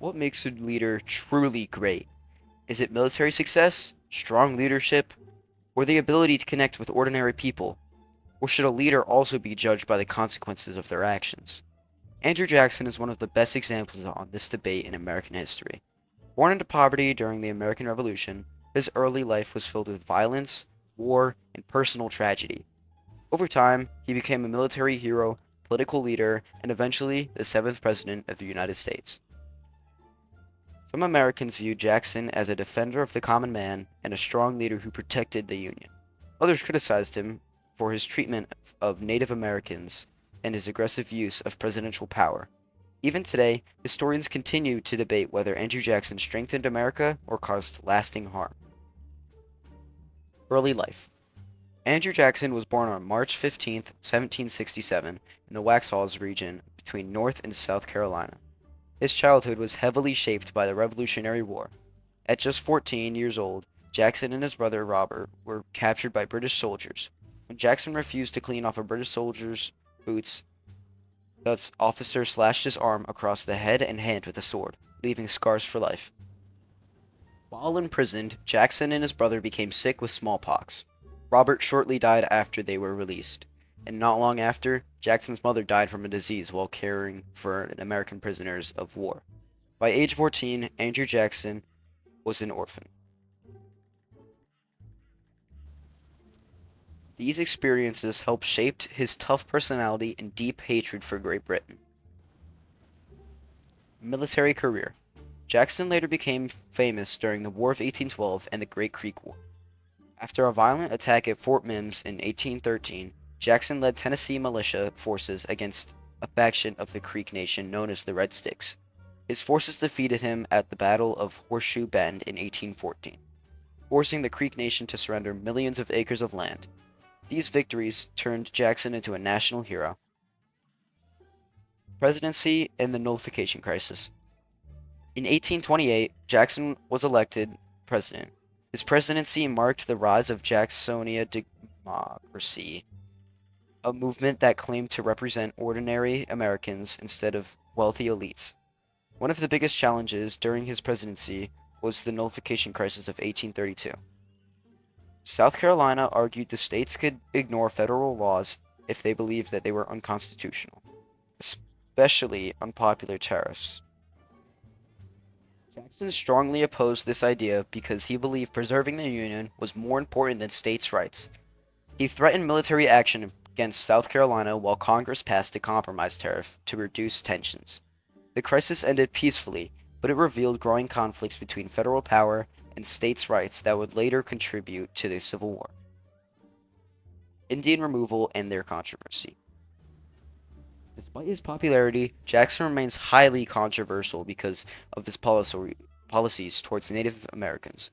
What makes a leader truly great? Is it military success, strong leadership, or the ability to connect with ordinary people? Or should a leader also be judged by the consequences of their actions? Andrew Jackson is one of the best examples on this debate in American history. Born into poverty during the American Revolution, his early life was filled with violence, war, and personal tragedy. Over time, he became a military hero, political leader, and eventually the seventh president of the United States. Some Americans viewed Jackson as a defender of the common man and a strong leader who protected the Union. Others criticized him for his treatment of Native Americans and his aggressive use of presidential power. Even today, historians continue to debate whether Andrew Jackson strengthened America or caused lasting harm. Early life. Andrew Jackson was born on March 15th, 1767, in the Waxhaws region between North and South Carolina. His childhood was heavily shaped by the Revolutionary War. At just 14 years old, Jackson and his brother Robert were captured by British soldiers. When Jackson refused to clean off a British soldier's boots, the officer slashed his arm across the head and hand with a sword, leaving scars for life. While imprisoned, Jackson and his brother became sick with smallpox. Robert shortly died after they were released, and not long after, Jackson's mother died from a disease while caring for American prisoners of war. By age 14, Andrew Jackson was an orphan. These experiences helped shape his tough personality and deep hatred for Great Britain. Military career. Jackson later became famous during the War of 1812 and the Great Creek War. After a violent attack at Fort Mims in 1813, Jackson led Tennessee militia forces against a faction of the Creek Nation known as the Red Sticks. His forces defeated him at the Battle of Horseshoe Bend in 1814, forcing the Creek Nation to surrender millions of acres of land. These victories turned Jackson into a national hero. Presidency and the Nullification Crisis. In 1828, Jackson was elected president. His presidency marked the rise of Jacksonia democracy, a movement that claimed to represent ordinary Americans instead of wealthy elites. One of the biggest challenges during his presidency was the Nullification Crisis of 1832. South Carolina argued the states could ignore federal laws if they believed that they were unconstitutional, especially unpopular tariffs. Jackson strongly opposed this idea because he believed preserving the Union was more important than states' rights. He threatened military action against South Carolina while Congress passed a compromise tariff to reduce tensions. The crisis ended peacefully, but it revealed growing conflicts between federal power and states' rights that would later contribute to the Civil War. Indian removal and their controversy. Despite his popularity, Jackson remains highly controversial because of his policies towards Native Americans.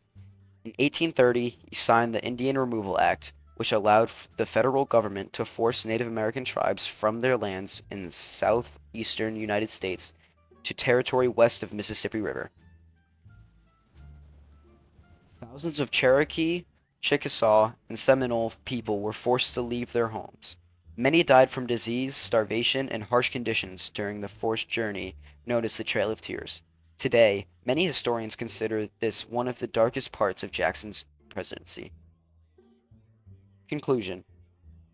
In 1830, he signed the Indian Removal Act, which allowed the federal government to force Native American tribes from their lands in the southeastern United States to territory west of Mississippi River. Thousands of Cherokee, Chickasaw, and Seminole people were forced to leave their homes. Many died from disease, starvation, and harsh conditions during the forced journey known as the Trail of Tears. Today, many historians consider this one of the darkest parts of Jackson's presidency. Conclusion.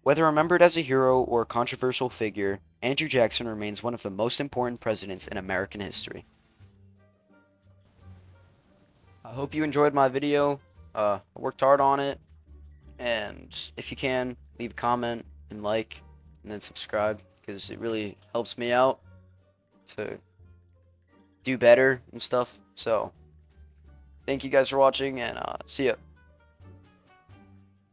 Whether remembered as a hero or a controversial figure, Andrew Jackson remains one of the most important presidents in American history. I hope you enjoyed my video. I worked hard on it, and if you can, leave a comment and like, and then subscribe, because it really helps me out to do better and stuff. So, thank you guys for watching, and see ya.